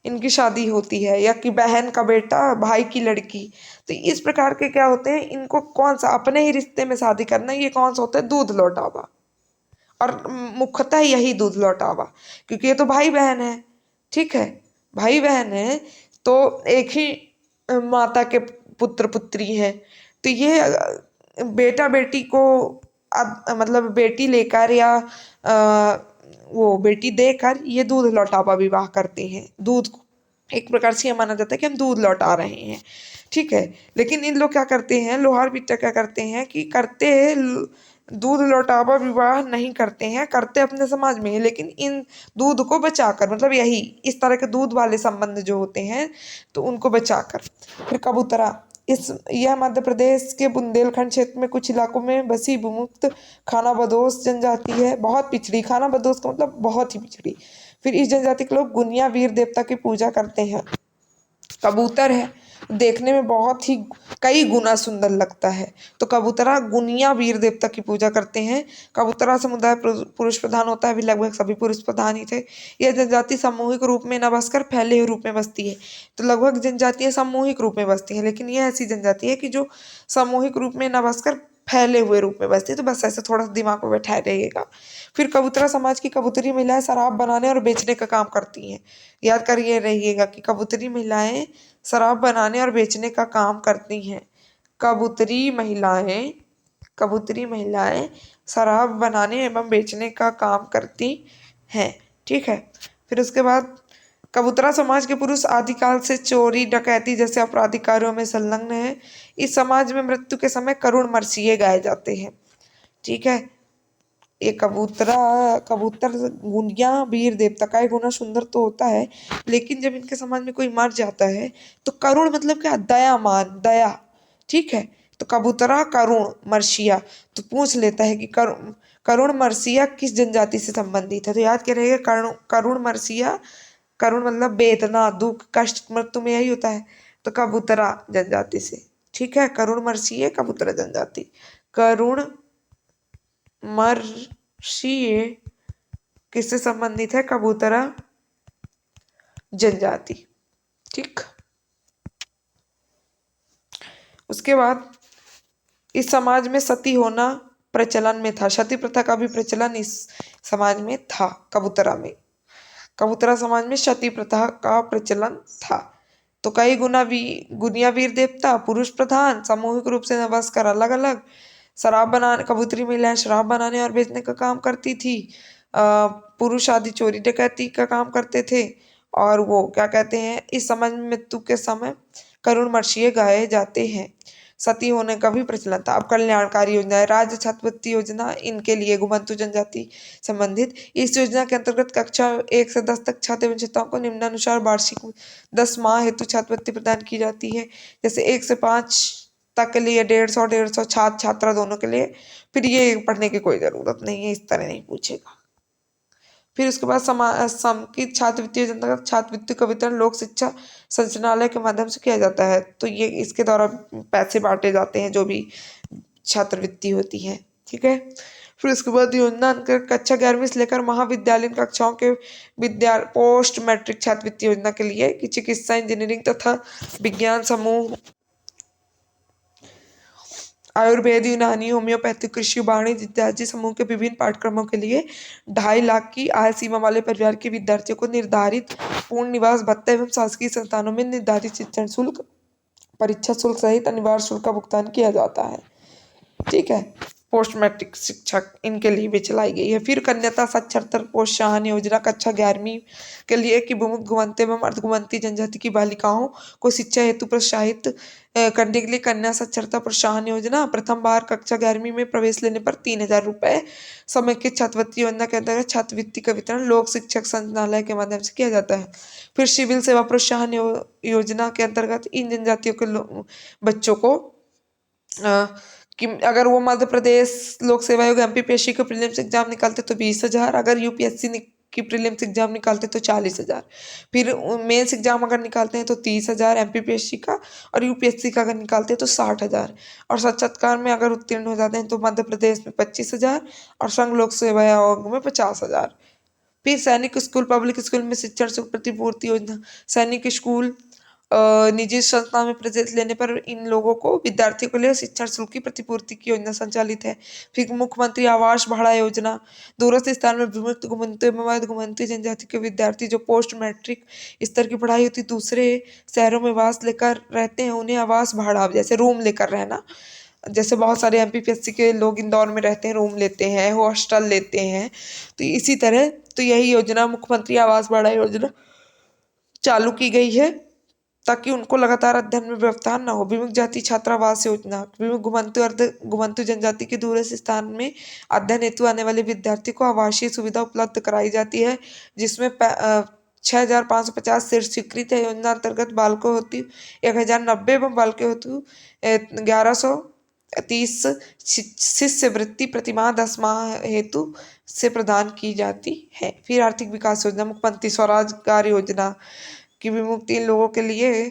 Speaker 1: इनकी शादी होती है, या कि बहन का बेटा भाई की लड़की। तो इस प्रकार के क्या होते हैं, इनको कौन सा अपने ही रिश्ते में शादी करना, ये कौन सा होता है, दूध लौटावा। और मुख्यतः यही दूध लौटावा, क्योंकि ये तो भाई बहन है, ठीक है, भाई बहन है, तो एक ही माता के पुत्र पुत्री हैं। तो ये बेटा बेटी को मतलब बेटी लेकर या वो बेटी देकर ये दूध लौटावा विवाह करते हैं। दूध एक प्रकार से ये माना जाता है कि हम दूध लौटा रहे हैं, ठीक है। लेकिन इन लोग क्या करते हैं, लोहार पिट्टा क्या करते हैं कि दूध लौटावा विवाह नहीं करते हैं, करते अपने समाज में ही, लेकिन इन दूध को बचाकर, मतलब यही इस तरह के दूध वाले संबंध जो होते हैं तो उनको बचाकर। फिर कबूतरा, यह मध्य प्रदेश के बुंदेलखंड क्षेत्र में कुछ इलाकों में बसी विमुक्त खानाबदोश जनजाति है, बहुत पिछड़ी, खानाबदोश का मतलब बहुत ही पिछड़ी। फिर इस जनजाति के लोग गुनिया वीर देवता की पूजा करते हैं। कबूतर है, देखने में बहुत ही कई गुना सुंदर लगता है, तो कबूतरा गुनिया वीर देवता की पूजा करते हैं। कबूतरा समुदाय पुरुष प्रधान होता है, अभी लगभग सभी पुरुष प्रधान ही थे। यह जनजाति सामूहिक रूप में न बसकर फैले हुए रूप में बसती है। तो लगभग जनजातियां सामूहिक रूप में बसती हैं, लेकिन यह ऐसी जनजाति है कि जो सामूहिक रूप में न बसकर फैले हुए रूप में बसती है। तो बस ऐसे थोड़ा सा दिमाग में बैठाए रहिएगा। फिर कबूतरा समाज की कबूतरी महिलाएं शराब बनाने और बेचने का काम करती हैं। याद करिए रहिएगा कि कबूतरी महिलाएं शराब बनाने और बेचने का काम करती हैं। कबूतरी महिलाएं शराब बनाने एवं बेचने का काम करती हैं, ठीक है। फिर उसके बाद कबूतरा समाज के पुरुष आदिकाल से चोरी डकैती जैसे आपराधिक कार्यों में संलग्न है। इस समाज में मृत्यु के समय करुण मरसिये गाए जाते हैं, ठीक है। ये कबूतर गुनिया वीर देवता का एक गुना सुंदर तो होता है, लेकिन जब इनके समाज में कोई मर जाता है तो करुण मतलब क्या, दया, ठीक है। तो कबूतरा करुण मरसिया, तो पूछ लेता है कि करुण मरसिया किस जनजाति से संबंधित है। तो याद क्या रहेगा, करुण मरसिया, करुण मतलब वेदना, दुख, कष्ट, मृत्यु में यही होता है। तो कबूतरा जनजाति से। ठीक है, करुण मर्षीय कबूतरा जनजाति। करुण मर्षीय किससे संबंधित है? कबूतरा जनजाति। ठीक, उसके बाद इस समाज में सती होना प्रचलन में था। सती प्रथा का भी प्रचलन इस समाज में था। कबूतरा समाज में सती प्रथा का प्रचलन था। तो कई गुनिया वीर देवता, पुरुष प्रधान, सामूहिक रूप से निवास कर अलग अलग शराब बनाने, कबूतरी महिलाएं शराब बनाने और बेचने का काम करती थी। पुरुष आदि चोरी डकैती का काम करते थे। और वो क्या कहते हैं, इस समाज में मृत्यु के समय करुण मर्षीय गाए जाते हैं। सती होने का भी प्रचलन था। अब कल्याणकारी योजना है, राज्य छात्रवृत्ति योजना, इनके लिए घुमंतु जनजाति संबंधित। इस योजना के अंतर्गत कक्षा 1 से 10 तक छात्र एवं छात्राओं को निम्नानुसार वार्षिक 10 माह हेतु छात्रवृत्ति प्रदान की जाती है। जैसे 1 से 5 तक के लिए 150 छात्र छात्रा दोनों के लिए। फिर ये पढ़ने की कोई जरूरत नहीं है, इस तरह नहीं पूछेगा। फिर उसके बाद समेकित छात्रवृत्ति योजना का छात्रवृत्ति का वितरण लोक शिक्षा संचालनालय के माध्यम से किया जाता है। तो ये इसके द्वारा पैसे बांटे जाते हैं जो भी छात्रवृत्ति होती है। ठीक है, फिर उसके बाद योजना अंतर्गत कक्षा 11वीं से लेकर महाविद्यालयीन कक्षाओं के पोस्ट मैट्रिक छात्रवृत्ति योजना के लिए कि चिकित्सा, इंजीनियरिंग तथा विज्ञान समूह, आयुर्वेद, यूनानी, होम्योपैथिक, कृषि, वाणिज्य इत्यादि समूह के विभिन्न पाठ्यक्रमों के लिए 2.5 लाख की आय सीमा वाले परिवार के विद्यार्थियों को निर्धारित पूर्ण निवास भत्ता एवं शासकीय संस्थानों में निर्धारित शिक्षण शुल्क, परीक्षा शुल्क सहित अनिवार्य शुल्क का भुगतान किया जाता है। ठीक है, पोस्ट मैट्रिक शिक्षक इनके लिए भी चलाई गई है। फिर कन्याता साक्षरता प्रोत्साहन योजना कक्षा 11वीं के लिए कि घुमंती एवं अर्धघुमंती जनजाति की बालिकाओं को शिक्षा हेतु प्रोत्साहित करने के लिए कन्या साक्षरता प्रोत्साहन योजना। प्रथम बार कक्षा 11वीं में प्रवेश लेने पर 3,000 रुपए। समेकित छात्रवृत्ति योजना के अंतर्गत छात्रवृत्ति का वितरण लोक शिक्षक संचालनालय के माध्यम से किया जाता है। फिर सिविल सेवा प्रोत्साहन योजना के अंतर्गत इन जनजातियों के बच्चों को कि अगर वो मध्य प्रदेश लोक सेवा आयोग एमपीपीएससी के प्रीलिम्स एग्जाम निकालते तो 20,000, अगर यूपीएससी की प्रीलिम्स एग्जाम निकालते तो 40,000। फिर मेंस एग्जाम अगर निकालते हैं तो 30,000 एमपीपीएससी का, और यूपीएससी का अगर निकालते हैं तो 60,000। और साक्षात्कार में अगर उत्तीर्ण हो जाते हैं तो मध्य प्रदेश में 25,000 और संघ लोक सेवा आयोग में 50,000। फिर सैनिक स्कूल पब्लिक स्कूल में शिक्षण शुल्क प्रतिपूर्ति योजना। सैनिक स्कूल निजी संस्था में प्रवेश लेने पर इन लोगों को विद्यार्थियों के लिए शिक्षण शुल्क की प्रतिपूर्ति की योजना संचालित है। फिर मुख्यमंत्री आवास भाड़ा योजना। दूरस्थ स्थान में विमुक्त घुमंतु एवं घुमंतु जनजाति के विद्यार्थी जो पोस्ट मैट्रिक स्तर की पढ़ाई होती दूसरे शहरों में वास लेकर रहते हैं, उन्हें आवास भाड़ा, जैसे रूम लेकर रहना, जैसे बहुत सारे एमपीपीएससी के लोग इंदौर में रहते हैं, रूम लेते हैं, हॉस्टल लेते हैं, तो इसी तरह तो यही योजना मुख्यमंत्री आवास भाड़ा योजना चालू की गई है ताकि उनको लगातार अध्ययन में व्यवधान न हो। विमुक्त जाति छात्रावास योजना। विमुक्त घुमंतु अर्ध घुमंतु जनजाति के दूरस्थ स्थान में अध्ययन हेतु आने वाले विद्यार्थी को आवासीय सुविधा उपलब्ध कराई जाती है, जिसमें 6,550 सीट स्वीकृत है। योजना अंतर्गत बालकों हेतु 1,090 एवं बालकों हेतु 1,130 शिष्यवृत्ति प्रतिमाह 10 माह हेतु से प्रदान की जाती है। फिर आर्थिक विकास योजना। मुख्यमंत्री स्वरोजगार योजना की विमुक्त इन लोगों के लिए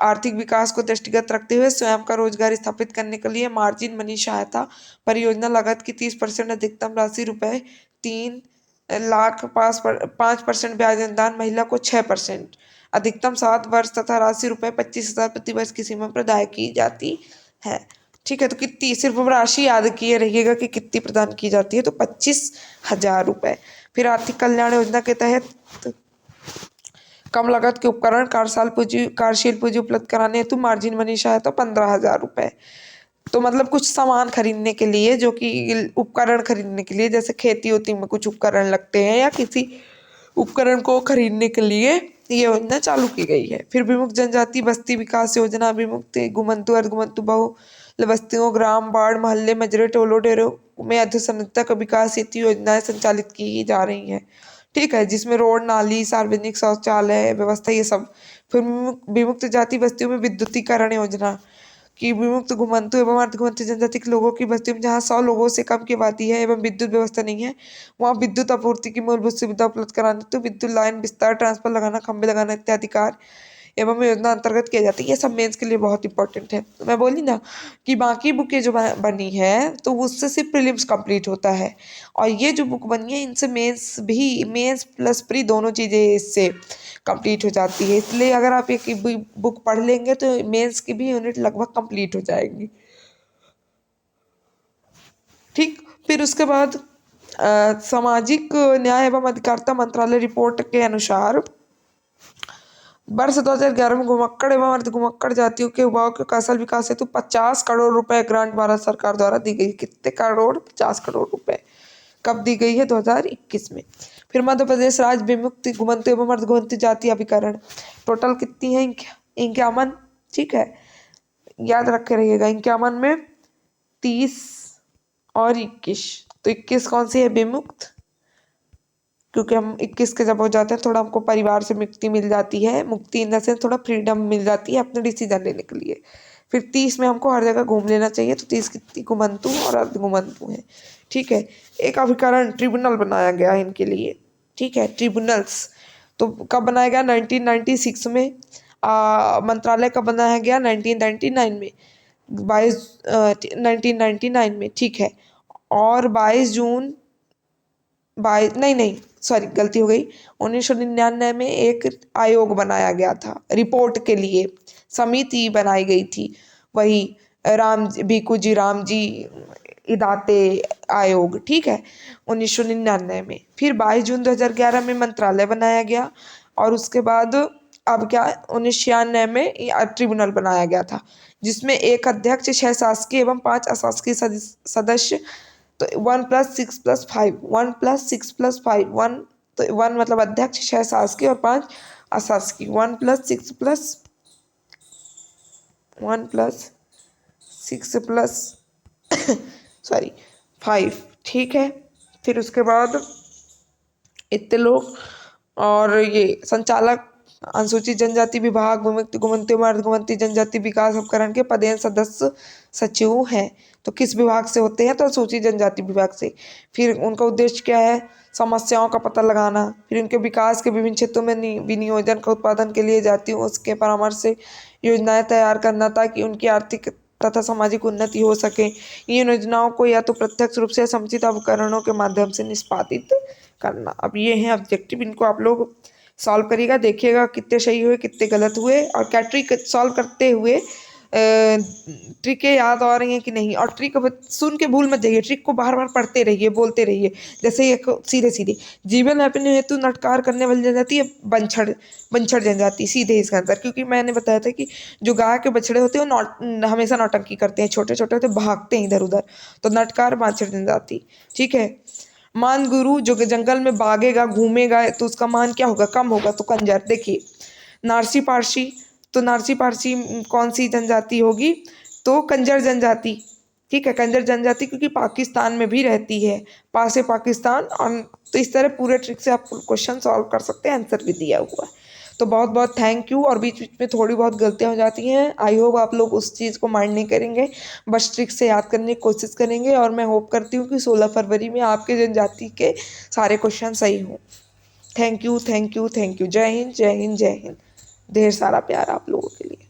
Speaker 1: आर्थिक विकास को दृष्टिगत रखते हुए स्वयं का रोजगार स्थापित करने के लिए मार्जिन मनी सहायता परियोजना लागत की 30% अधिकतम राशि रुपए 3,05,5% ब्याज अनुदान, महिला को 6%, अधिकतम 7 वर्ष तथा राशि रुपए 25,000 प्रति वर्ष की सीमा प्रदान की जाती है। ठीक है, तो कितनी, सिर्फ राशि याद किए रहिएगा कि कितनी प्रदान की जाती है, तो 25,000 रुपए। फिर आर्थिक कल्याण योजना के तहत कम लागत के उपकरण कार्यशील पूंजी उपलब्ध कराने हेतु मार्जिन मनी सहायता 15,000 रुपए। तो मतलब कुछ सामान खरीदने के लिए, जो कि उपकरण खरीदने के लिए, जैसे खेती होती में कुछ उपकरण लगते हैं या किसी उपकरण को खरीदने के लिए ये योजना चालू की गई है। फिर विमुक्त जनजाति बस्ती विकास योजना। विमुक्त घुमंतु अर्धघुमंतु बहुल बस्तियों, ग्राम, वार्ड, मोहल्ले, मजरे, टोलों, डेरों में अधोसंरचना का विकास हेतु योजनाएं संचालित की जा रही हैं। ठीक है, जिसमें रोड, नाली, सार्वजनिक शौचालय व्यवस्था, ये सब। फिर विमुक्त जाति बस्तियों में विद्युतीकरण योजना कि विमुक्त घुमंतु एवं अर्धघुमंतु जनजाति के लोगों की बस्तियों में जहाँ 100 लोगों से कम की आबादी है एवं विद्युत व्यवस्था नहीं है, वहाँ विद्युत आपूर्ति की मूलभूत सुविधा उपलब्ध कराने, तो विद्युत लाइन विस्तार, ट्रांसफर लगाना, खंभे लगाना इत्यादि कार्य एवं योजना अंतर्गत किया जाता है। ये सब मेंस के लिए बहुत इंपॉर्टेंट है। तो मैं बोली ना कि बाकी बुकें जो बनी है तो उससे सिर्फ प्रीलिम्स कंप्लीट होता है, और ये जो बुक बनी है इनसे मेंस प्लस प्री दोनों चीज़ें इससे कंप्लीट हो जाती है। इसलिए अगर आप एक बुक पढ़ लेंगे तो मेंस की भी यूनिट लगभग कंप्लीट हो जाएगी। ठीक, फिर उसके बाद सामाजिक न्याय एवं अधिकारिता मंत्रालय रिपोर्ट के अनुसार वर्ष 2011 में घुमक्कड़ एवं अर्ध घुमक्कड़ जातियों के युवाओं के कौशल विकास हेतु 50 करोड़ रुपए ग्रांट भारत सरकार द्वारा दी गई। कितने करोड़? 50 करोड़ रुपए। कब दी गई है? 2021 में। फिर मध्य प्रदेश राज्य विमुक्त घुमंतु एवं अर्ध घुमंतु जाति अभिकरण, टोटल कितनी है? 51। ठीक है, याद रखे रहिएगा 51 में 30 और 21, तो 21 कौन सी है? विमुक्त, क्योंकि हम 21 के जब हो जाते हैं थोड़ा हमको परिवार से मुक्ति मिल जाती है, मुक्ति इन द सेंस थोड़ा फ्रीडम मिल जाती है अपने डिसीजन लेने के लिए। फिर 30 में हमको हर जगह घूम लेना चाहिए, तो 30 कितनी घुमंतु और अर्ध घुमंतु है। ठीक है, एक अभिकरण ट्रिब्यूनल बनाया गया है इनके लिए। ठीक है, ट्रिब्यूनल्स तो कब बनाया गया? 1996 में। मंत्रालय कब बनाया गया? 1999 में, 1999 में। ठीक है, और 22 जून, नहीं सॉरी गलती हो गई, 1999 में एक आयोग बनाया गया था रिपोर्ट के लिए, समिति बनाई गई थी, वही भिक्खू जी राम जी इदाते आयोग। ठीक है, 1999 में। फिर 22 जून 2011 में मंत्रालय बनाया गया, और उसके बाद अब क्या 1996 में ट्रिब्यूनल बनाया गया था, जिसमें एक अध्यक्ष, 6 शासकीय एवं 5 अशासकीय सदस्य। तो 1+6+5, 1+6+5, 1, तो 1 मतलब अध्यक्ष, 6 शासकीय और 5 अशासकीय। 1+6+1+6+ सॉरी 5। ठीक है, फिर उसके बाद इतने लोग, और ये संचालक अनुसूचित जनजाति विभाग, घुमंतु एवं अर्धघुमंती जनजाति विकास उपकरण के पदेन सदस्य सचिव हैं। तो किस विभाग से होते हैं? तो अनुसूचित जनजाति विभाग से। फिर उनका उद्देश्य क्या है? समस्याओं का पता लगाना, फिर उनके विकास के विभिन्न क्षेत्रों में विनियोजन का उत्पादन के लिए जातियों उसके परामर्श से योजनाएं तैयार करना, ताकि उनकी आर्थिक तथा सामाजिक उन्नति हो सके। इन योजनाओं को या तो प्रत्यक्ष रूप से समुचित उपकरणों के माध्यम से निष्पादित करना। अब ये हैं ऑब्जेक्टिव, इनको आप लोग सॉल्व करिएगा, देखिएगा कितने सही हुए कितने गलत हुए, और क्या ट्रिक सॉल्व करते हुए ट्रिकें याद आ रही हैं कि नहीं। और ट्रिक सुन के भूल मत जाइए, ट्रिक को बार बार पढ़ते रहिए, बोलते रहिए। जैसे एक सीधे सीधे जीवन यापन हेतु नटकार करने वाली जनजाति है बंछड़ जनजाति, सीधे इसका आंसर। क्योंकि मैंने बताया था कि जो गाय के बछड़े होते हैं वो हमेशा नौटंकी करते हैं, छोटे छोटे होते भागते हैं इधर उधर, तो नटकार बाछड़ जनजाति। ठीक है, मान गुरु जो कि जंगल में भागेगा घूमेगा तो उसका मान क्या होगा? कम होगा, तो कंजर। देखिए, नारसी पारसी, तो नारसी पारसी कौन सी जनजाति होगी? तो कंजर जनजाति। ठीक है, कंजर जनजाति, क्योंकि पाकिस्तान में भी रहती है, पास है पाकिस्तान। और तो इस तरह पूरे ट्रिक से आप क्वेश्चन सॉल्व कर सकते हैं, आंसर भी दिया हुआ है। तो बहुत बहुत थैंक यू। और बीच बीच में थोड़ी बहुत गलतियाँ हो जाती हैं, आई होप आप लोग उस चीज़ को माइंड नहीं करेंगे, बस ट्रिक से याद करने की कोशिश करेंगे। और मैं होप करती हूँ कि 16 फरवरी में आपके जनजाति के सारे क्वेश्चन सही हों। Thank you, thank you, thank you. जय हिंद, जय हिंद, जय हिंद। ढेर सारा प्यार आप लोगों के लिए।